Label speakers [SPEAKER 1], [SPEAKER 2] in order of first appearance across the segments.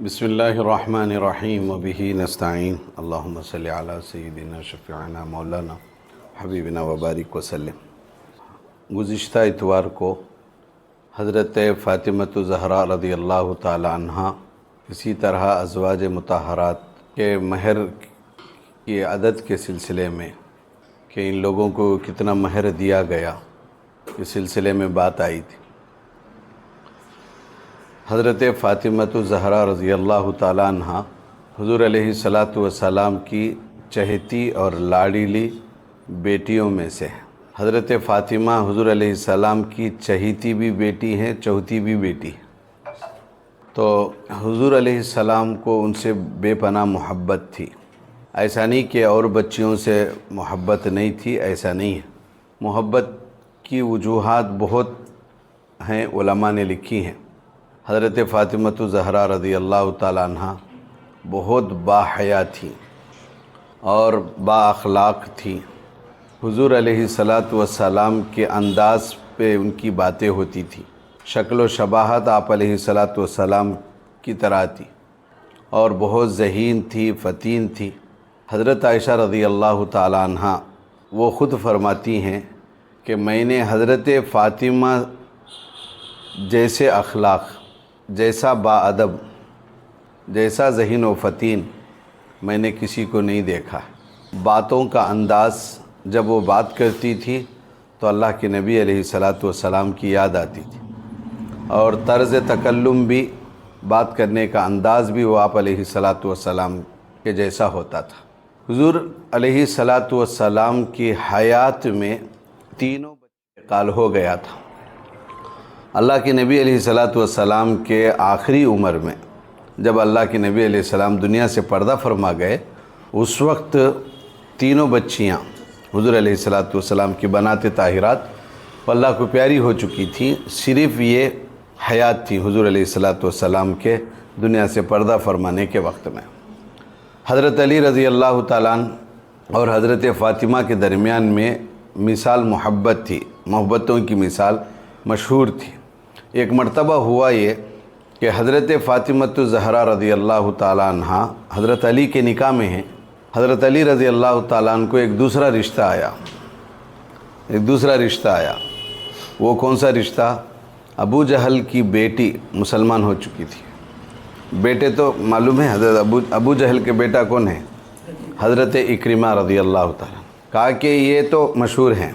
[SPEAKER 1] بسم اللہ الرحمن الرحیم وبہ نستعین اللہم صلی علی سیدنا شفیعنا مولانا حبیبنا وبارک وسلم۔ گزشتہ اتوار کو حضرت فاطمۃ زہرا رضی اللہ تعالی عنہ، اسی طرح ازواج مطہرات کے مہر کی عدد کے سلسلے میں کہ ان لوگوں کو کتنا مہر دیا گیا، اس سلسلے میں بات آئی تھی۔ حضرت فاطمۃ زہرا رضی اللہ تعالیٰ عنہ حضور علیہ السلام کی چہیتی اور لاڈلی بیٹیوں میں سے ہیں۔ حضرت فاطمہ حضور علیہ السلام کی چہیتی بھی بیٹی ہیں، چوتھی بھی بیٹی ہیں۔ تو حضور علیہ السلام کو ان سے بے پناہ محبت تھی۔ ایسا نہیں کہ اور بچیوں سے محبت نہیں تھی، ایسا نہیں ہے۔ محبت کی وجوہات بہت ہیں، علماء نے لکھی ہیں۔ حضرت فاطمۃ زہرا رضی اللہ تعالیٰ عنہ بہت باحیا تھی اور با اخلاق تھی۔ حضور علیہ السلام کے انداز پہ ان کی باتیں ہوتی تھی، شکل و شباہت آپ علیہ السلام کی طرح تھی اور بہت ذہین تھی، فتین تھی۔ حضرت عائشہ رضی اللہ تعالیٰ عنہ وہ خود فرماتی ہیں کہ میں نے حضرت فاطمہ جیسے اخلاق، جیسا با ادب، جیسا ذہین و فتین میں نے کسی کو نہیں دیکھا۔ باتوں کا انداز، جب وہ بات کرتی تھی تو اللہ کے نبی علیہ السلام کی یاد آتی تھی، اور طرز تکلم بھی، بات کرنے کا انداز بھی وہ آپ علیہ السلام کے جیسا ہوتا تھا۔ حضور علیہ السلام کی حیات میں تینوں بچے انتقال ہو گیا تھا۔ اللہ کے نبی علیہ السلام کے آخری عمر میں جب اللہ کے نبی علیہ السلام دنیا سے پردہ فرما گئے، اس وقت تینوں بچیاں حضور علیہ السلام کی بنات طاہرات اللہ کو پیاری ہو چکی تھیں، صرف یہ حیات تھی حضور علیہ السلام کے دنیا سے پردہ فرمانے کے وقت میں۔ حضرت علی رضی اللہ تعالیٰ عنہ اور حضرت فاطمہ کے درمیان میں مثال محبت تھی، محبتوں کی مثال مشہور تھی۔ ایک مرتبہ ہوا یہ کہ حضرت فاطمۃ زہرا رضی اللہ تعالیٰ عنہ حضرت علی کے نکاح میں ہیں۔ حضرت علی رضی اللہ تعالیٰ عنہ کو ایک دوسرا رشتہ آیا۔ وہ کون سا رشتہ؟ ابو جہل کی بیٹی مسلمان ہو چکی تھی۔ بیٹے تو معلوم ہے، حضرت ابو جہل کے بیٹا کون ہے؟ حضرت اکرمہ رضی اللہ تعالیٰ۔ کہا کہ یہ تو مشہور ہیں،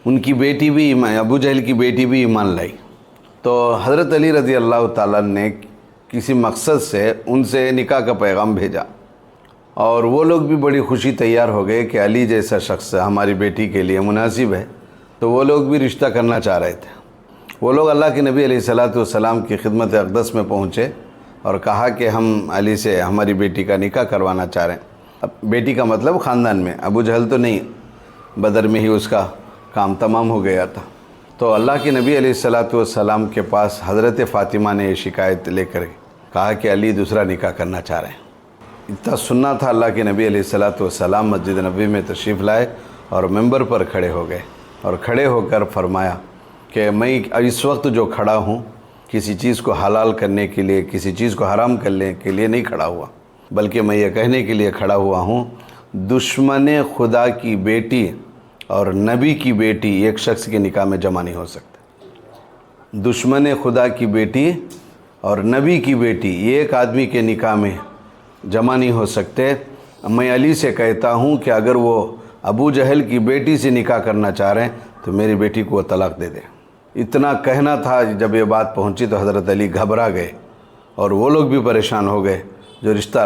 [SPEAKER 1] ان کی بیٹی بھی ابو جہل کی بیٹی بھی ایمان لائی۔ تو حضرت علی رضی اللہ تعالیٰ نے کسی مقصد سے ان سے نکاح کا پیغام بھیجا، اور وہ لوگ بھی بڑی خوشی تیار ہو گئے کہ علی جیسا شخص ہماری بیٹی کے لیے مناسب ہے، تو وہ لوگ بھی رشتہ کرنا چاہ رہے تھے۔ وہ لوگ اللہ کے نبی علیہ السلام کی خدمت اقدس میں پہنچے اور کہا کہ ہم علی سے ہماری بیٹی کا نکاح کروانا چاہ رہے ہیں۔ اب بیٹی کا مطلب خاندان میں، ابو جہل تو نہیں، بدر میں ہی اس کا کام تمام ہو گیا تھا۔ تو اللہ کے نبی علیہ السلام کے پاس حضرت فاطمہ نے یہ شکایت لے کر کہا کہ علی دوسرا نکاح کرنا چاہ رہے ہیں۔ اتنا سننا تھا، اللہ کے نبی علیہ السلام مسجد نبوی میں تشریف لائے اور ممبر پر کھڑے ہو گئے، اور کھڑے ہو کر فرمایا کہ میں اس وقت جو کھڑا ہوں کسی چیز کو حلال کرنے کے لیے، کسی چیز کو حرام کرنے کے لیے نہیں کھڑا ہوا، بلکہ میں یہ کہنے کے لیے کھڑا ہوا ہوں، دشمن خدا کی بیٹی اور نبی کی بیٹی ایک شخص کے نکاح میں جمع نہیں ہو سکتے۔ دشمن خدا کی بیٹی اور نبی کی بیٹی ایک آدمی کے نکاح میں جمع نہیں ہو سکتے۔ میں علی سے کہتا ہوں کہ اگر وہ ابو جہل کی بیٹی سے نکاح کرنا چاہ رہے ہیں تو میری بیٹی کو وہ طلاق دے دے۔ اتنا کہنا تھا، جب یہ بات پہنچی تو حضرت علی گھبرا گئے، اور وہ لوگ بھی پریشان ہو گئے جو رشتہ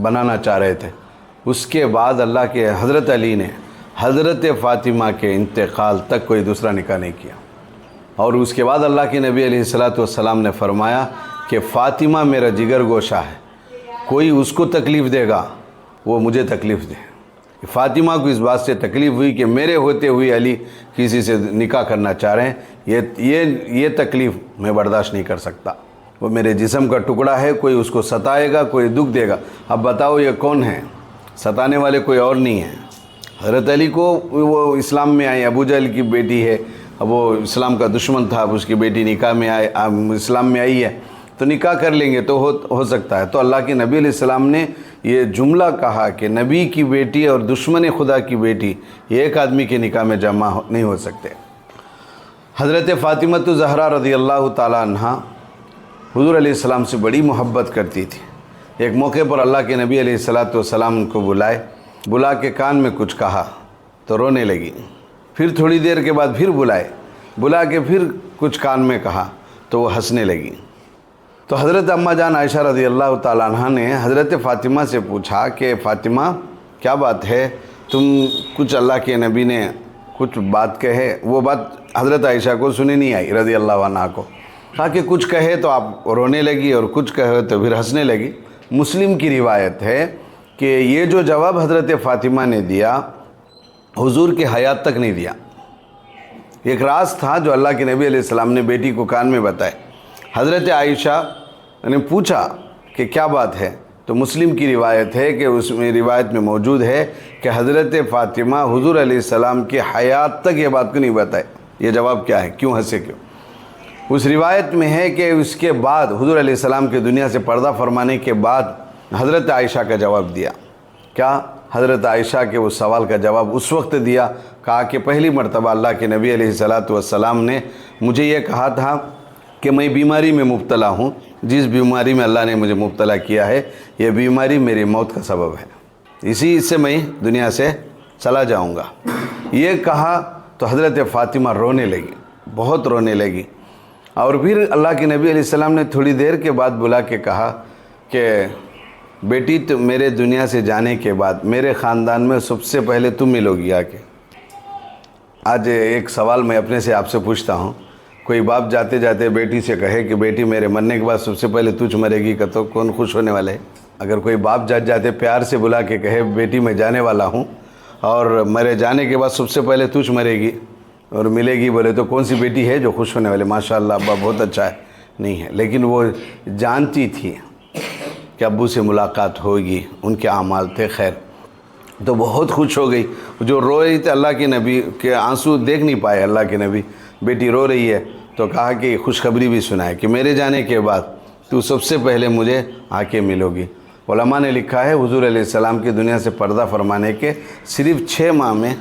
[SPEAKER 1] بنانا چاہ رہے تھے۔ اس کے بعد اللہ کے حضرت علی نے حضرت فاطمہ کے انتقال تک کوئی دوسرا نکاح نہیں کیا، اور اس کے بعد اللہ کے نبی علیہ السلام نے فرمایا کہ فاطمہ میرا جگر گوشہ ہے، کوئی اس کو تکلیف دے گا وہ مجھے تکلیف دے۔ فاطمہ کو اس بات سے تکلیف ہوئی کہ میرے ہوتے ہوئے علی کسی سے نکاح کرنا چاہ رہے ہیں، یہ تکلیف میں برداشت نہیں کر سکتا۔ وہ میرے جسم کا ٹکڑا ہے، کوئی اس کو ستائے گا، کوئی دکھ دے گا۔ اب بتاؤ یہ کون ہے؟ ستانے والے کوئی اور نہیں ہیں۔ حضرت علی کو وہ اسلام میں آئے، ابو جہل کی بیٹی ہے، اب وہ اسلام کا دشمن تھا، اب اس کی بیٹی نکاح میں آئے، اسلام میں آئی ہے، تو نکاح کر لیں گے تو ہو سکتا ہے. تو اللہ کے نبی علیہ السلام نے یہ جملہ کہا کہ نبی کی بیٹی اور دشمن خدا کی بیٹی یہ ایک آدمی کے نکاح میں جمع نہیں ہو سکتے. حضرت فاطمہ زہرا رضی اللہ تعالیٰ عنہ حضور علیہ السلام سے بڑی محبت کرتی تھی. ایک موقع پر اللہ کے نبی علیہ السلام کو بلا کے کان میں کچھ کہا تو رونے لگی. پھر تھوڑی دیر کے بعد پھر بلا کے پھر کچھ کان میں کہا تو وہ ہنسنے لگی. تو حضرت اماں جان عائشہ رضی اللہ تعالیٰ عنہ نے حضرت فاطمہ سے پوچھا کہ فاطمہ کیا بات ہے، تم کچھ اللہ کے نبی نے کچھ بات کہے. وہ بات حضرت عائشہ کو سنی نہیں آئی رضی اللہ عنہ کو. کہا کہ کچھ کہے تو آپ رونے لگی اور کچھ کہے تو پھر ہنسنے لگی. مسلم کی روایت ہے کہ یہ جو جواب حضرت فاطمہ نے دیا حضور کی حیات تک نہیں دیا. ایک راز تھا جو اللہ کے نبی علیہ السلام نے بیٹی کو کان میں بتائے. حضرت عائشہ نے پوچھا کہ کیا بات ہے، تو مسلم کی روایت ہے کہ اس میں روایت میں موجود ہے کہ حضرت فاطمہ حضور علیہ السلام کی حیات تک یہ بات کو نہیں بتائے یہ جواب کیا ہے، کیوں ہنسے کیوں. اس روایت میں ہے کہ اس کے بعد حضور علیہ السلام کے دنیا سے پردہ فرمانے کے بعد حضرت عائشہ کا جواب دیا. کیا؟ حضرت عائشہ کے اس سوال کا جواب اس وقت دیا. کہا کہ پہلی مرتبہ اللہ کے نبی علیہ السلام نے مجھے یہ کہا تھا کہ میں بیماری میں مبتلا ہوں، جس بیماری میں اللہ نے مجھے مبتلا کیا ہے یہ بیماری میری موت کا سبب ہے، اسی سے میں دنیا سے چلا جاؤں گا. یہ کہا تو حضرت فاطمہ رونے لگی، بہت رونے لگی. اور پھر اللہ کے نبی علیہ السلام نے تھوڑی دیر کے بعد بلا کے کہا کہ بیٹی تو میرے دنیا سے جانے کے بعد میرے خاندان میں سب سے پہلے تم ملو گی آ کے. آج ایک سوال میں اپنے سے آپ سے پوچھتا ہوں، کوئی باپ جاتے جاتے بیٹی سے کہے کہ بیٹی میرے مرنے کے بعد سب سے پہلے تجھ مرے گی، تو کون خوش ہونے والے ہے؟ اگر کوئی باپ جاتے پیار سے بلا کے کہے بیٹی میں جانے والا ہوں اور میرے جانے کے بعد سب سے پہلے تجھ مرے گی اور ملے گی، بولے تو کون سی بیٹی ہے جو خوش ہونے والے؟ ماشاءاللہ ابا بہت اچھا ہے. نہیں ہے، لیکن وہ جانتی تھی کہ ابو سے ملاقات ہوگی، ان کے اعمال تھے خیر، تو بہت خوش ہو گئی. جو رو رہی تھی اللہ کے نبی کے آنسو دیکھ نہیں پائے اللہ کے نبی، بیٹی رو رہی ہے تو کہا کہ خوشخبری بھی سنائے کہ میرے جانے کے بعد تو سب سے پہلے مجھے آ کے ملو گی. علماء نے لکھا ہے حضور علیہ السلام کی دنیا سے پردہ فرمانے کے صرف 6 ماہ میں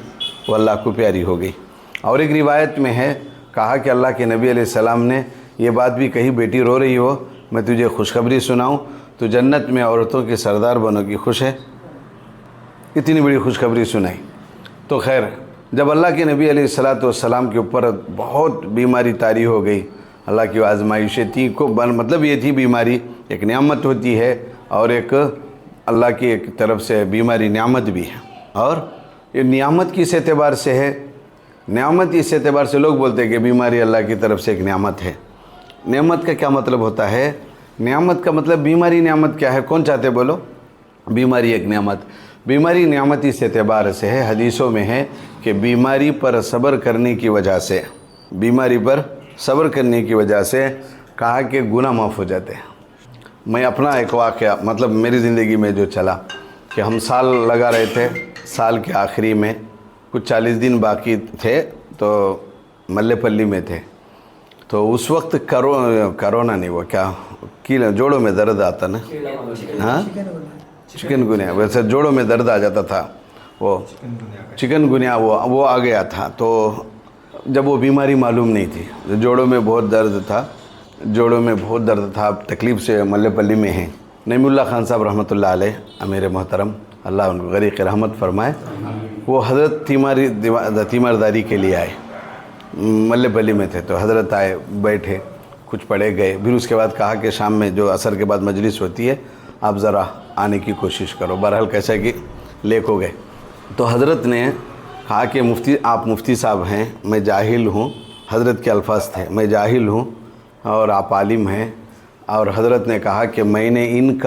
[SPEAKER 1] وہ اللہ کو پیاری ہو گئی. اور ایک روایت میں ہے کہا کہ اللہ کے نبی علیہ السلام نے یہ بات بھی کہی، بیٹی رو رہی ہو میں تجھے خوشخبری سناؤں تو جنت میں عورتوں کے سردار بنو گی، خوش ہے؟ اتنی بڑی خوشخبری سنائی. تو خیر جب اللہ کے نبی علیہ السلام کے اوپر بہت بیماری طاری ہو گئی، اللہ کی آزمائشیں تھیں مطلب یہ تھی بیماری ایک نعمت ہوتی ہے اور ایک اللہ کی ایک طرف سے بیماری نعمت بھی ہے. اور یہ نعمت کس اعتبار سے ہے؟ نعمت اس اعتبار سے لوگ بولتے ہیں کہ بیماری اللہ کی طرف سے ایک نعمت ہے. نعمت کا کیا مطلب ہوتا ہے؟ نعمت کا مطلب بیماری نعمت کیا ہے؟ کون چاہتے بولو؟ بیماری ایک نعمت. بیماری نعمت اس اعتبار سے ہے، حدیثوں میں ہے کہ بیماری پر صبر کرنے کی وجہ سے کہا کہ گناہ معاف ہو جاتے ہیں. میں اپنا ایک واقعہ مطلب میری زندگی میں جو چلا کہ ہم سال لگا رہے تھے، سال کے آخری میں کچھ 40 دن باقی تھے تو ملے پلی میں تھے. تو اس وقت کرونا نہیں، وہ کیا جوڑوں میں درد آتا نا، ہاں چکن گنیا، ویسے جوڑوں میں درد آ جاتا تھا، وہ چکن گنیا وہ آ گیا تھا. تو جب وہ بیماری معلوم نہیں تھی، جوڑوں میں بہت درد تھا، تکلیف سے ملے پلی میں ہیں. نعیم اللہ خان صاحب رحمۃ اللہ علیہ امیر محترم، اللہ ان کو غریق رحمت فرمائے، وہ حضرت تیمارداری کے لیے آئے، ملے پلی میں تھے. تو حضرت آئے، بیٹھے، کچھ پڑھے گئے. پھر اس کے بعد کہا کہ شام میں جو عصر کے بعد مجلس ہوتی ہے آپ ذرا آنے کی کوشش کرو. بہرحال کیسا کہ لیک ہو گئے. تو حضرت نے کہا کہ آپ مفتی صاحب ہیں، میں جاہل ہوں. حضرت کے الفاظ تھے، میں جاہل ہوں اور آپ عالم ہیں. اور حضرت نے کہا کہ میں نے ان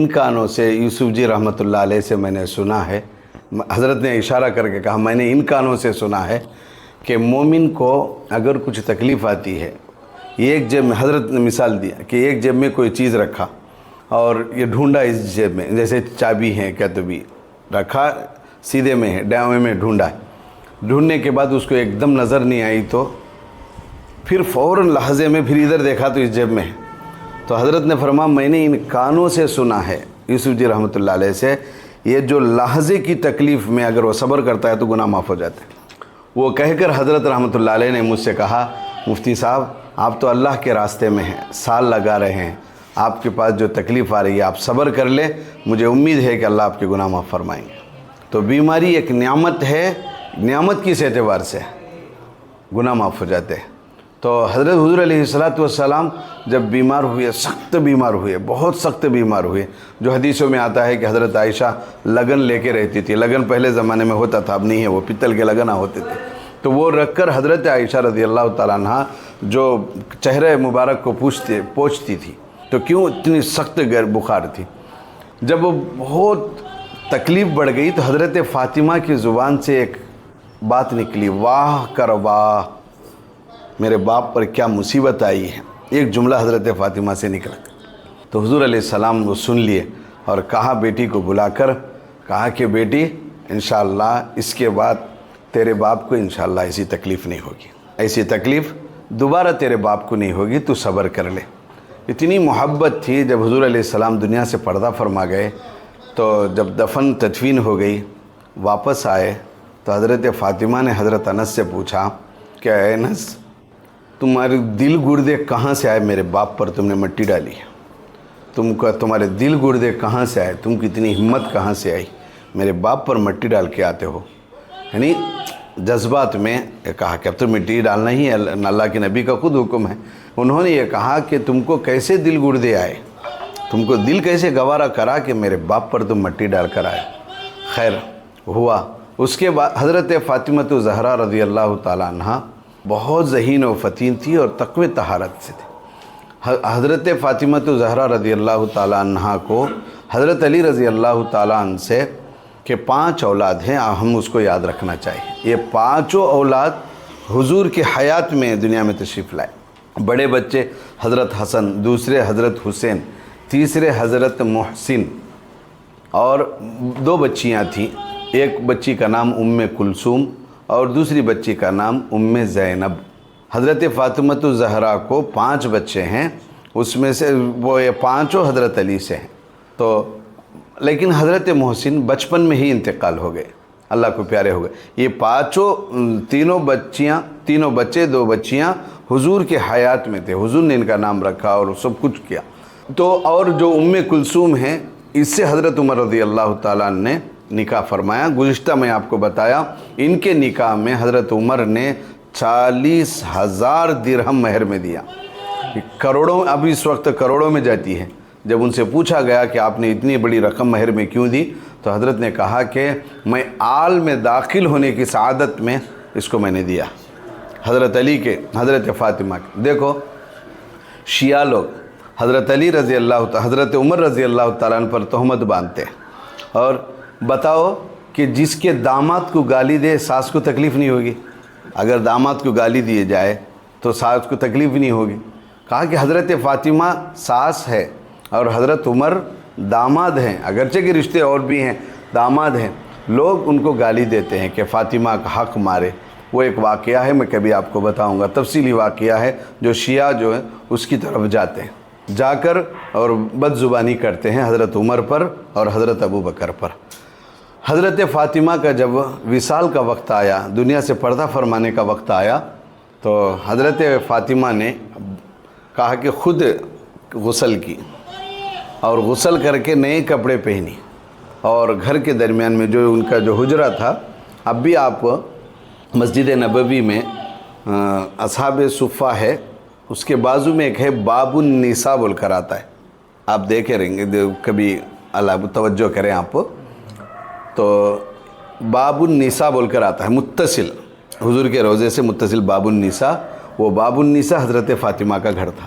[SPEAKER 1] کانوں سے یوسف جی رحمۃ اللہ علیہ سے میں نے سنا ہے. حضرت نے اشارہ کر کے کہا میں نے ان کانوں سے سنا ہے کہ مومن کو اگر کچھ تکلیف آتی ہے، ایک جیب میں، حضرت نے مثال دیا کہ ایک جیب میں کوئی چیز رکھا اور یہ ڈھونڈا اس جیب میں، جیسے چابی ہے کیا تو بھی رکھا سیدھے میں ہے، ڈاویں میں ڈھونڈا ہے. ڈھونڈنے کے بعد اس کو ایک دم نظر نہیں آئی تو پھر فوراً لحظے میں پھر ادھر دیکھا تو اس جیب میں ہے. تو حضرت نے فرمایا میں نے ان کانوں سے سنا ہے یوسف جی رحمۃ اللہ علیہ سے، یہ جو لحظے کی تکلیف میں اگر وہ صبر کرتا ہے تو گناہ معاف ہو جاتے ہیں. وہ کہہ کر حضرت رحمۃ اللہ علیہ نے مجھ سے کہا مفتی صاحب آپ تو اللہ کے راستے میں ہیں، سال لگا رہے ہیں، آپ کے پاس جو تکلیف آ رہی ہے آپ صبر کر لیں، مجھے امید ہے کہ اللہ آپ کے گناہ معاف فرمائیں گے. تو بیماری ایک نعمت ہے، نعمت کس اعتبار سے؟ گناہ معاف ہو جاتے ہیں. تو حضرت حضور علیہ السلام جب بیمار ہوئے، سخت بیمار ہوئے، بہت سخت بیمار ہوئے، جو حدیثوں میں آتا ہے کہ حضرت عائشہ لگن لے کے رہتی تھی. لگن پہلے زمانے میں ہوتا تھا، اب نہیں ہے، وہ پتل کے لگن ہوتے تھے. تو وہ رکھ کر حضرت عائشہ رضی اللہ تعالیٰ عنہ جو چہرے مبارک کو پوچھتی تھی. تو کیوں اتنی سخت بخار تھی. جب وہ بہت تکلیف بڑھ گئی تو حضرت فاطمہ کی زبان سے ایک بات نکلی، واہ کر واہ، میرے باپ پر کیا مصیبت آئی ہے. ایک جملہ حضرت فاطمہ سے نکلا. تو حضور علیہ السلام وہ سن لیے اور کہا بیٹی کو بلا کر کہا کہ بیٹی انشاءاللہ اس کے بعد تیرے باپ کو انشاءاللہ ایسی تکلیف نہیں ہوگی، ایسی تکلیف دوبارہ تیرے باپ کو نہیں ہوگی، تو صبر کر لے. اتنی محبت تھی. جب حضور علیہ السلام دنیا سے پردہ فرما گئے تو جب دفن تدفین ہو گئی، واپس آئے تو حضرت فاطمہ نے حضرت انس سے پوچھا کہ اے انس تمہارے دل گردے کہاں سے آئے، میرے باپ پر تم نے مٹی ڈالی ہے، تمہارے دل گردے کہاں سے آئے، تم کی اتنی ہمت کہاں سے آئی، میرے باپ پر مٹی ڈال کے آتے ہو. یعنی جذبات میں کہا کہ اب تو مٹی ڈالنا ہی ہے، اللہ کے نبی کا خود حکم ہے. انہوں نے یہ کہا کہ تم کو کیسے دل گردے آئے، تم کو دل کیسے گوارا کرا کہ میرے باپ پر تم مٹی ڈال کر آئے. خیر ہوا. اس کے بعد حضرت فاطمہ زہرا رضی اللہ تعالیٰ عنہ بہت ذہین و فتین تھی اور تقوی طہارت سے تھی. حضرت فاطمہ زہرا رضی اللہ تعالیٰ عنہ کو حضرت علی رضی اللہ تعالیٰ عنہ سے کہ 5 اولاد ہیں، ہم اس کو یاد رکھنا چاہیے. یہ 5 اولاد حضور کے حیات میں دنیا میں تشریف لائے. بڑے بچے حضرت حسن، دوسرے حضرت حسین، تیسرے حضرت محسن، اور 2 بچیاں تھیں. ایک بچی کا نام ام کلثوم اور دوسری بچی کا نام ام زینب. حضرت فاطمہ زہرا کو 5 بچے ہیں، اس میں سے وہ یہ 5 حضرت علی سے ہیں. تو لیکن حضرت محسن بچپن میں ہی انتقال ہو گئے، اللہ کو پیارے ہو گئے. یہ 5 تینوں بچے 2 بچیاں حضور کے حیات میں تھے، حضور نے ان کا نام رکھا اور سب کچھ کیا. تو اور جو ام کلثوم ہیں اس سے حضرت عمر رضی اللہ تعالیٰ نے نکاح فرمایا. گزشتہ میں آپ کو بتایا ان کے نکاح میں حضرت عمر نے 40,000 درہم مہر میں دیا. کروڑوں، اب اس وقت کروڑوں میں جاتی ہے. جب ان سے پوچھا گیا کہ آپ نے اتنی بڑی رقم مہر میں کیوں دی تو حضرت نے کہا کہ میں آل میں داخل ہونے کی سعادت میں اس کو میں نے دیا. حضرت علی کے، حضرت فاطمہ کے. دیکھو شیعہ لوگ حضرت علی رضی اللہ تعالیٰ، حضرت عمر رضی اللہ تعالیٰ عنہ پر تہمت باندھتے ہیں. اور بتاؤ کہ جس کے داماد کو گالی دے ساس کو تکلیف نہیں ہوگی. اگر داماد کو گالی دیے جائے تو ساس کو تکلیف نہیں ہوگی. کہا کہ حضرت فاطمہ ساس ہے اور حضرت عمر داماد ہیں، اگرچہ کہ رشتے اور بھی ہیں، داماد ہیں. لوگ ان کو گالی دیتے ہیں کہ فاطمہ کا حق مارے. وہ ایک واقعہ ہے، میں کبھی آپ کو بتاؤں گا، تفصیلی واقعہ ہے. جو شیعہ جو ہے اس کی طرف جاتے ہیں، جا کر اور بد زبانی کرتے ہیں حضرت عمر پر اور حضرت ابو بکر پر. حضرت فاطمہ کا جب وصال کا وقت آیا، دنیا سے پردہ فرمانے کا وقت آیا، تو حضرت فاطمہ نے کہا کہ خود غسل کی اور غسل کر کے نئے کپڑے پہنی. اور گھر کے درمیان میں جو ان کا جو حجرہ تھا، اب بھی آپ مسجد نبوی میں اصحاب صفہ ہے، اس کے بازو میں ایک ہے باب النساء بول کر آتا ہے. آپ دیکھے رہیں گے، کبھی اللہ توجہ کریں آپ، تو باب النساء بول کر آتا ہے، متصل حضور کے روضے سے متصل باب النساء. وہ باب النساء حضرت فاطمہ کا گھر تھا.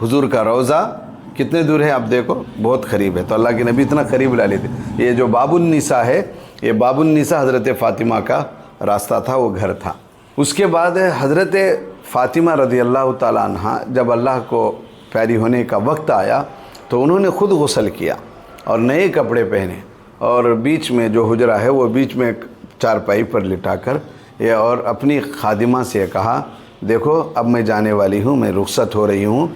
[SPEAKER 1] حضور کا روضہ کتنے دور ہے آپ دیکھو، بہت قریب ہے. تو اللہ کے نبی اتنا قریب لا لیتے. یہ جو باب النساء ہے، یہ باب النساء حضرت فاطمہ کا راستہ تھا، وہ گھر تھا. اس کے بعد حضرت فاطمہ رضی اللہ تعالیٰ عنہ جب اللہ کو پیاری ہونے کا وقت آیا تو انہوں نے خود غسل کیا اور نئے کپڑے پہنے، اور بیچ میں جو حجرہ ہے وہ بیچ میں چارپائی پر لٹا کر اور اپنی خادمہ سے کہا دیکھو اب میں جانے والی ہوں، میں رخصت ہو رہی ہوں،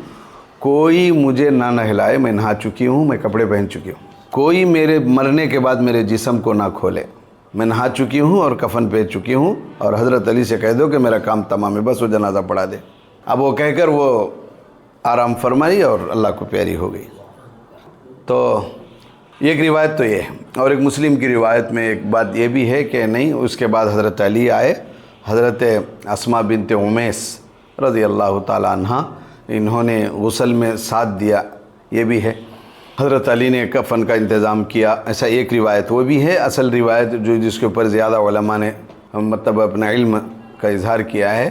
[SPEAKER 1] کوئی مجھے نہ نہلائے، میں نہا چکی ہوں، میں کپڑے پہن چکی ہوں، کوئی میرے مرنے کے بعد میرے جسم کو نہ کھولے، میں نہا چکی ہوں اور کفن پہن چکی ہوں، اور حضرت علی سے کہہ دو کہ میرا کام تمام ہے، بس وہ جنازہ پڑھا دے۔ اب وہ کہہ کر وہ آرام فرمائی اور اللہ کو پیاری ہو گئی۔ تو ایک روایت تو یہ ہے، اور ایک مسلم کی روایت میں ایک بات یہ بھی ہے کہ نہیں، اس کے بعد حضرت علی آئے، حضرت اسماء بنت امیس رضی اللہ تعالی عنہ، انہوں نے غسل میں ساتھ دیا، یہ بھی ہے۔ حضرت علی نے کفن کا انتظام کیا، ایسا ایک روایت وہ بھی ہے۔ اصل روایت جو جس کے اوپر زیادہ علماء نے مطلب اپنا علم کا اظہار کیا ہے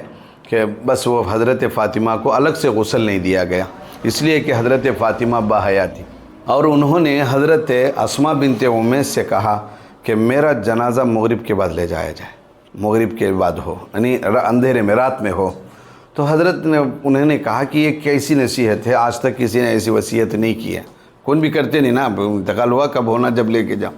[SPEAKER 1] کہ بس وہ حضرت فاطمہ کو الگ سے غسل نہیں دیا گیا، اس لیے کہ حضرت فاطمہ باحیا تھی، اور انہوں نے حضرت اسماء بنت امیس سے کہا کہ میرا جنازہ مغرب کے بعد لے جایا جائے، مغرب کے بعد ہو، یعنی اندھیرے میں، رات میں ہو۔ تو حضرت نے انہوں نے کہا کہ یہ کیسی نصیحت ہے، آج تک کسی نے ایسی وصیت نہیں کی ہے، کون بھی کرتے نہیں نا، انتقال ہوا کب ہونا جب لے کے جاؤ۔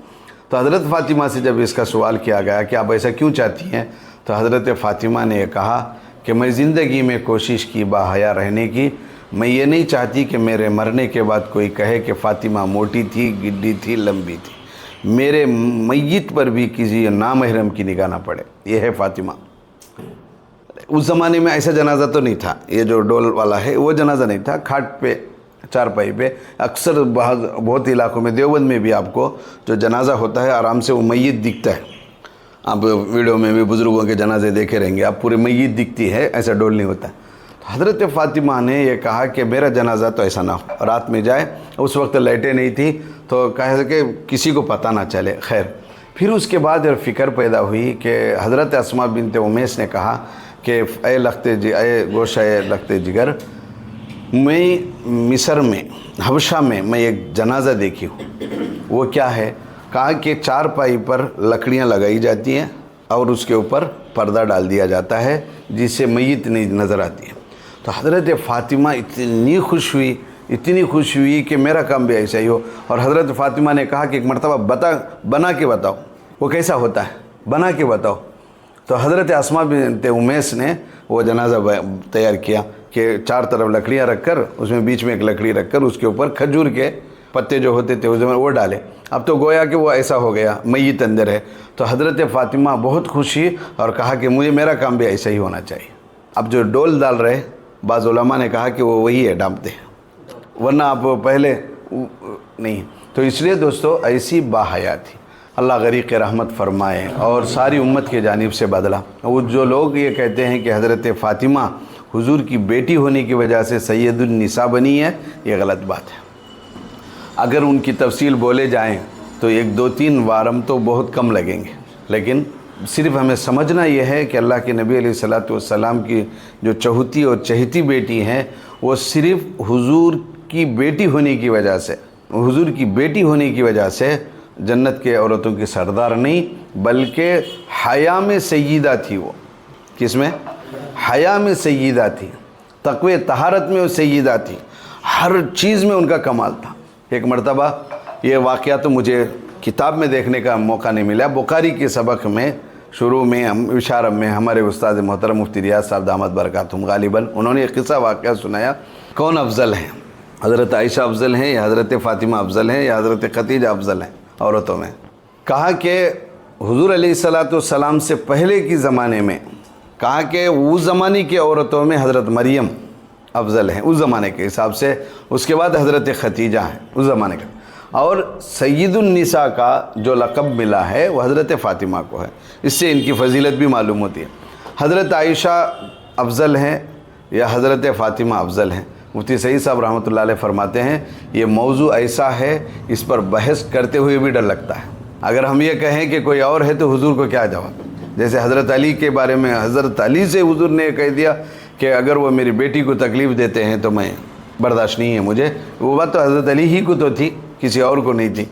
[SPEAKER 1] تو حضرت فاطمہ سے جب اس کا سوال کیا گیا کہ آپ ایسا کیوں چاہتی ہیں، تو حضرت فاطمہ نے یہ کہا کہ میں زندگی میں کوشش کی باحیا رہنے کی، میں یہ نہیں چاہتی کہ میرے مرنے کے بعد کوئی کہے کہ فاطمہ موٹی تھی، گڈی تھی، لمبی تھی، میرے میت پر بھی کسی نامحرم کی نگاہ نہ پڑے، یہ ہے فاطمہ۔ اس زمانے میں ایسا جنازہ تو نہیں تھا، یہ جو ڈول والا ہے وہ جنازہ نہیں تھا، کھاٹ پہ، چارپائی پہ، اکثر بہت علاقوں میں، دیوبند میں بھی آپ کو جو جنازہ ہوتا ہے آرام سے وہ میت دکھتا ہے، آپ ویڈیو میں بھی بزرگوں کے جنازے دیکھے رہیں گے، آپ پورے میت دکھتی ہے، ایسا ڈول نہیں ہوتا ہے۔ حضرت فاطمہ نے یہ کہا کہ میرا جنازہ تو ایسا نہ ہو، رات میں جائے، اس وقت لائٹیں نہیں تھی تو کہا کہ کسی کو پتہ نہ چلے۔ خیر، پھر اس کے بعد فکر پیدا ہوئی کہ حضرت اسماء بنت امیس نے کہا کہ اے گوشہ لخت جگر، میں مصر میں، حبشہ میں ایک جنازہ دیکھی ہوں، وہ کیا ہے؟ کہا کہ چارپائی پر لکڑیاں لگائی جاتی ہیں اور اس کے اوپر پردہ ڈال دیا جاتا ہے جس سے میت نہیں نظر آتی ہے۔ تو حضرت فاطمہ اتنی خوش ہوئی کہ میرا کام بھی ایسا ہی ہو، اور حضرت فاطمہ نے کہا کہ ایک مرتبہ بنا کے بتاؤ وہ کیسا ہوتا ہے، بنا کے بتاؤ۔ تو حضرت اسماء بنت امیس نے وہ جنازہ تیار کیا کہ 4 طرف لکڑیاں رکھ کر، اس میں بیچ میں ایک لکڑی رکھ کر، اس کے اوپر کھجور کے پتے جو ہوتے تھے اس میں وہ ڈالے۔ اب تو گویا کہ وہ ایسا ہو گیا، میت اندر ہے۔ تو حضرت فاطمہ بہت خوش ہوئی اور کہا کہ میرا کام بھی ایسا ہی ہونا چاہیے۔ اب جو ڈول ڈال رہے، بعض علماء نے کہا کہ وہ وہی ہے ڈانپتے ہیں، ورنہ آپ پہلے نہیں۔ تو اس لیے دوستو ایسی باحیا تھی، اللہ غریق رحمت فرمائے اور ساری امت کے جانب سے بدلا۔ وہ جو لوگ یہ کہتے ہیں کہ حضرت فاطمہ حضور کی بیٹی ہونے کی وجہ سے سید النساء بنی ہے، یہ غلط بات ہے۔ اگر ان کی تفصیل بولے جائیں تو 1-2-3 وارم تو بہت کم لگیں گے، لیکن صرف ہمیں سمجھنا یہ ہے کہ اللہ کے نبی علیہ الصلوۃ والسلام کی جو چہتی اور چہیتی بیٹی ہیں، وہ صرف حضور کی بیٹی ہونے کی وجہ سے، حضور کی بیٹی ہونے کی وجہ سے جنت کے عورتوں کی سردار نہیں، بلکہ حیا میں سیدہ تھی۔ وہ کس میں؟ حیا میں سیدہ تھی، تقوی طہارت میں وہ سیدہ تھی، ہر چیز میں ان کا کمال تھا۔ ایک مرتبہ یہ واقعہ تو مجھے کتاب میں دیکھنے کا موقع نہیں ملا، بخاری کے سبق میں شروع میں اشارہ میں ہمارے استاد محترم مفتی ریاض صاحب دامت برکاتہم غالباً انہوں نے ایک قصہ واقعہ سنایا، کون افضل ہیں، حضرت عائشہ افضل ہیں یا حضرت فاطمہ افضل ہیں یا حضرت خدیجہ افضل ہیں عورتوں میں؟ کہا کہ حضور علیہ الصلوۃ والسلام سے پہلے کی زمانے میں، کہا کہ اس زمانے کی عورتوں میں حضرت مریم افضل ہیں اس زمانے کے حساب سے، اس کے بعد حضرت خدیجہ ہیں اس زمانے کا، اور سید النساء کا جو لقب ملا ہے وہ حضرت فاطمہ کو ہے، اس سے ان کی فضیلت بھی معلوم ہوتی ہے۔ حضرت عائشہ افضل ہیں یا حضرت فاطمہ افضل ہیں؟ مفتی سعید صاحب رحمۃ اللہ علیہ فرماتے ہیں یہ موضوع ایسا ہے اس پر بحث کرتے ہوئے بھی ڈر لگتا ہے۔ اگر ہم یہ کہیں کہ کوئی اور ہے تو حضور کو کیا جواب؟ جیسے حضرت علی کے بارے میں حضرت علی سے حضور نے کہہ دیا کہ اگر وہ میری بیٹی کو تکلیف دیتے ہیں تو میں برداشت نہیں ہے مجھے، وہ بات تو حضرت علی ہی کو تو تھی، کسی اور کو نہیں تھی۔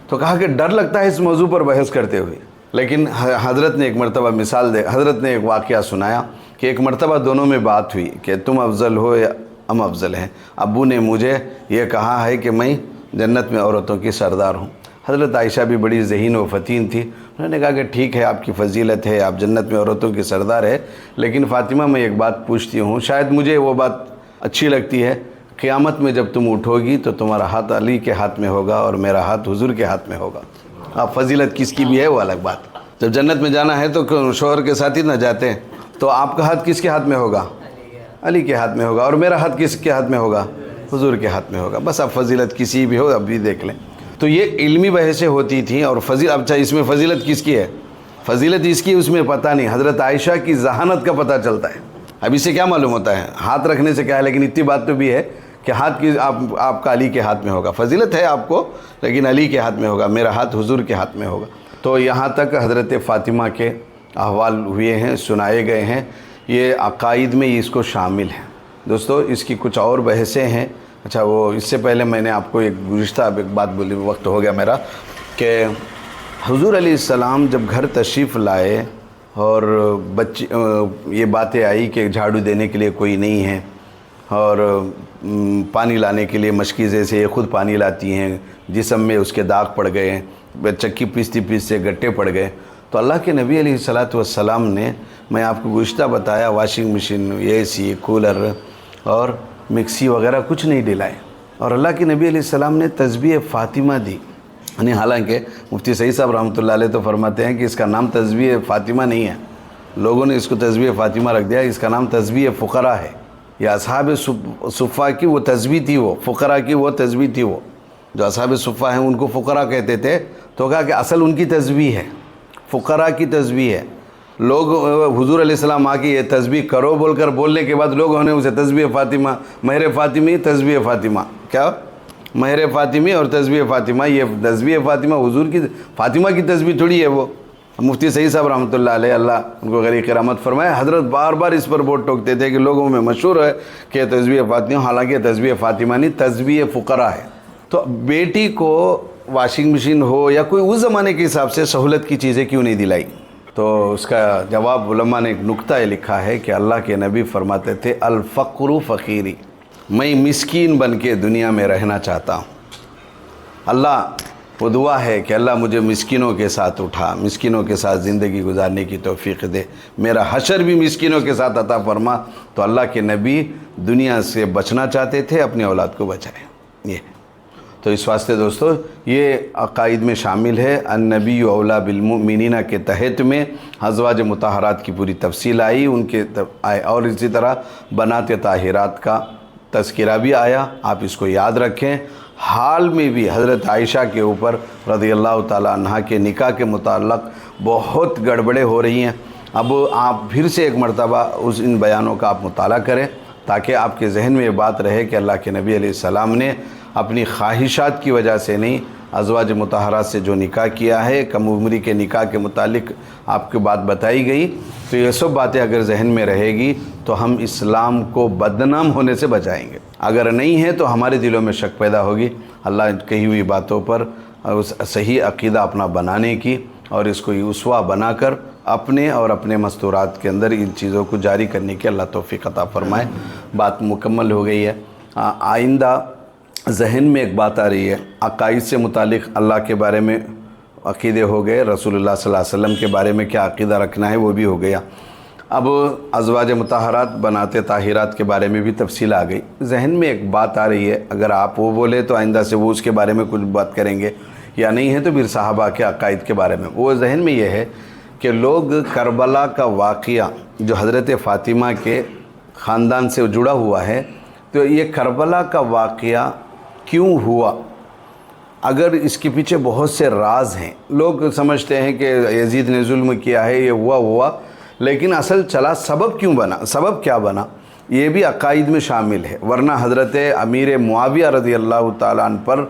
[SPEAKER 1] تو کہا کہ ڈر لگتا ہے اس موضوع پر بحث کرتے ہوئے، لیکن حضرت نے ایک مرتبہ مثال حضرت نے ایک واقعہ سنایا کہ ایک مرتبہ دونوں میں بات ہوئی کہ تم افضل ہو یا ہم افضل ہیں، ابو نے مجھے یہ کہا ہے کہ میں جنت میں عورتوں کی سردار ہوں، حضرت عائشہ بھی بڑی ذہین و فتین تھی، انہوں نے کہا کہ ٹھیک ہے آپ کی فضیلت ہے، آپ جنت میں عورتوں کی سردار ہے، لیکن فاطمہ میں ایک بات پوچھتی ہوں، شاید مجھے وہ بات اچھی لگتی ہے، قیامت میں جب تم اٹھو گی تو تمہارا ہاتھ علی کے ہاتھ میں ہوگا اور میرا ہاتھ حضور کے ہاتھ میں ہوگا۔ آپ فضیلت کس کی بھی ہے وہ الگ بات، جب جنت میں جانا ہے تو شوہر کے ساتھ ہی نہ جاتے ہیں، تو آپ کا ہاتھ کس کے ہاتھ میں ہوگا؟ علی کے ہاتھ میں ہوگا، اور میرا ہاتھ کس کے ہاتھ میں ہوگا؟ حضور کے ہاتھ میں ہوگا۔ بس اب فضیلت کسی بھی ہو اب بھی دیکھ لیں۔ تو یہ علمی بحثیں ہوتی تھیں، اور اب اچھا اس میں فضیلت کس کی ہے؟ فضیلت اس کی اس میں پتہ نہیں، حضرت عائشہ کی ذہانت کا پتہ چلتا ہے۔ اب اس سے کیا معلوم ہوتا ہے؟ ہاتھ رکھنے سے کیا ہے، لیکن اتنی بات تو بھی ہے کہ ہاتھ کی آپ کا علی کے ہاتھ میں ہوگا، فضیلت ہے آپ کو، لیکن علی کے ہاتھ میں ہوگا، میرا ہاتھ حضور کے ہاتھ میں ہوگا۔ تو یہاں تک حضرت فاطمہ کے احوال ہوئے ہیں، سنائے گئے ہیں، یہ عقائد میں اس کو شامل ہے۔ دوستو اس کی کچھ اور بحثیں ہیں۔ اچھا وہ اس سے پہلے میں نے آپ کو ایک گزشتہ ایک بات بولی، وقت ہو گیا میرا، کہ حضور علیہ السلام جب گھر تشریف لائے اور یہ باتیں آئی کہ جھاڑو دینے کے لیے کوئی نہیں ہے، اور پانی لانے کے لیے مشکیزے سے یہ خود پانی لاتی ہیں، جسم میں اس کے داغ پڑ گئے ہیں، چکی پیستی پیستے گٹے پڑ گئے، تو اللہ کے نبی علیہ السلام نے، میں آپ کو گزشتہ بتایا، واشنگ مشین، اے سی، کولر اور مکسی وغیرہ کچھ نہیں ڈلائے، اور اللہ کے نبی علیہ السلام نے تسبیح فاطمہ دی۔ یعنی حالانکہ مفتی سعید صاحب رحمۃ اللہ علیہ تو فرماتے ہیں کہ اس کا نام تسبیح فاطمہ نہیں ہے، لوگوں نے اس کو تسبیح فاطمہ رکھ دیا، اس کا نام تسبیح فقراء ہے۔ یہ اصحاب صفہ کی وہ تسبیح تھی، وہ فقراء کی وہ تسبیح تھی، وہ جو اصحاب صفہ ہیں ان کو فقراء کہتے تھے، تو کہا کہ اصل ان کی تسبیح ہے، فقراء کی تسبیح ہے۔ لوگ حضور علیہ السلام آ کے یہ تسبیح کرو بول کر بولنے کے بعد لوگوں نے اسے تسبیح فاطمہ، مہر فاطمی، تسبیح فاطمہ، کیا مہر فاطمی اور تسبیح فاطمہ، یہ تسبیح فاطمہ حضور کی، فاطمہ کی تسبیح تھوڑی ہے وہ۔ مفتی سعید صاحب رحمۃ اللہ علیہ، اللہ ان کو غریق رحمت فرمائے، حضرت بار بار اس پر بوٹ ٹوکتے تھے کہ لوگوں میں مشہور ہے کہ تسبیح فاطمہ، حالانکہ تسبیح فاطمہ نہیں، تسبیح فقراء ہے۔ تو بیٹی کو واشنگ مشین ہو یا کوئی اس زمانے کے حساب سے سہولت کی چیزیں کیوں نہیں دلائی؟ تو اس کا جواب علماء نے ایک نکتہ لکھا ہے کہ اللہ کے نبی فرماتے تھے الفقر فقیری، میں مسکین بن کے دنیا میں رہنا چاہتا ہوں۔ اللہ وہ دعا ہے کہ اللہ مجھے مسکینوں کے ساتھ اٹھا، مسکینوں کے ساتھ زندگی گزارنے کی توفیق دے، میرا حشر بھی مسکینوں کے ساتھ عطا فرما۔ تو اللہ کے نبی دنیا سے بچنا چاہتے تھے، اپنی اولاد کو بچائیں۔ یہ تو اس واسطے دوستو یہ عقائد میں شامل ہے۔ النبی اولا بالمؤمنین کے تحت میں ازواج مطہرات کی پوری تفصیل آئی، ان کے اور اسی طرح بنات طاہرات کا تذکرہ بھی آیا، آپ اس کو یاد رکھیں۔ حال میں بھی حضرت عائشہ کے اوپر رضی اللہ تعالیٰ عنہ کے نکاح کے متعلق بہت گڑبڑیں ہو رہی ہیں۔ اب آپ پھر سے ایک مرتبہ ان بیانوں کا آپ مطالعہ کریں تاکہ آپ کے ذہن میں یہ بات رہے کہ اللہ کے نبی علیہ السلام نے اپنی خواہشات کی وجہ سے نہیں، ازواج مطہرات سے جو نکاح کیا ہے، کم عمری کے نکاح کے متعلق آپ کو بات بتائی گئی، تو یہ سب باتیں اگر ذہن میں رہے گی تو ہم اسلام کو بدنام ہونے سے بچائیں گے، اگر نہیں ہے تو ہمارے دلوں میں شک پیدا ہوگی۔ اللہ کہی ہوئی باتوں پر صحیح عقیدہ اپنا بنانے کی اور اس کو اسوہ بنا کر اپنے اور اپنے مستورات کے اندر ان چیزوں کو جاری کرنے کی اللہ توفیق عطا فرمائے۔ بات مکمل ہو گئی ہے۔ آئندہ ذہن میں ایک بات آ رہی ہے، عقائد سے متعلق اللہ کے بارے میں عقیدے ہو گئے، رسول اللہ صلی اللہ علیہ وسلم کے بارے میں کیا عقیدہ رکھنا ہے وہ بھی ہو گیا۔ اب ازواج مطہرات بنات طاہرات کے بارے میں بھی تفصیل آ گئی۔ ذہن میں ایک بات آ رہی ہے، اگر آپ وہ بولے تو آئندہ سے وہ اس کے بارے میں کچھ بات کریں گے، یا نہیں ہے تو پھر صحابہ کے عقائد کے بارے میں۔ وہ ذہن میں یہ ہے کہ لوگ کربلا کا واقعہ جو حضرت فاطمہ کے خاندان سے جڑا ہوا ہے، تو یہ کربلا کا واقعہ کیوں ہوا، اگر اس کے پیچھے بہت سے راز ہیں۔ لوگ سمجھتے ہیں کہ یزید نے ظلم کیا ہے، یہ ہوا، لیکن اصل چلا سبب کیوں بنا، سبب کیا بنا، یہ بھی عقائد میں شامل ہے۔ ورنہ حضرت امیر معاویہ رضی اللہ تعالیٰ عنہ پر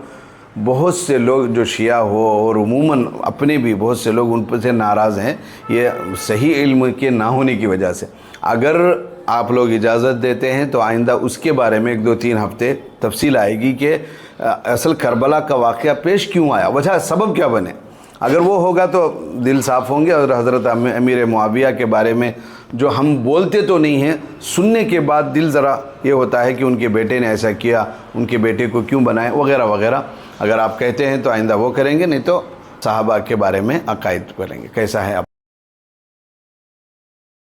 [SPEAKER 1] بہت سے لوگ جو شیعہ ہو اور عموماً اپنے بھی بہت سے لوگ ان پر سے ناراض ہیں، یہ صحیح علم کے نہ ہونے کی وجہ سے۔ اگر آپ لوگ اجازت دیتے ہیں تو آئندہ اس کے بارے میں 1-2-3 ہفتے تفصیل آئے گی کہ اصل کربلا کا واقعہ پیش کیوں آیا، وجہ سبب کیا بنے۔ اگر وہ ہوگا تو دل صاف ہوں گے، اور حضرت امیر معاویہ کے بارے میں جو ہم بولتے تو نہیں ہیں، سننے کے بعد دل ذرا یہ ہوتا ہے کہ ان کے بیٹے نے ایسا کیا، ان کے بیٹے کو کیوں بنائے وغیرہ وغیرہ۔ اگر آپ کہتے ہیں تو آئندہ وہ کریں گے، نہیں تو صحابہ کے بارے میں عقائد کریں گے. کیسا ہے آپ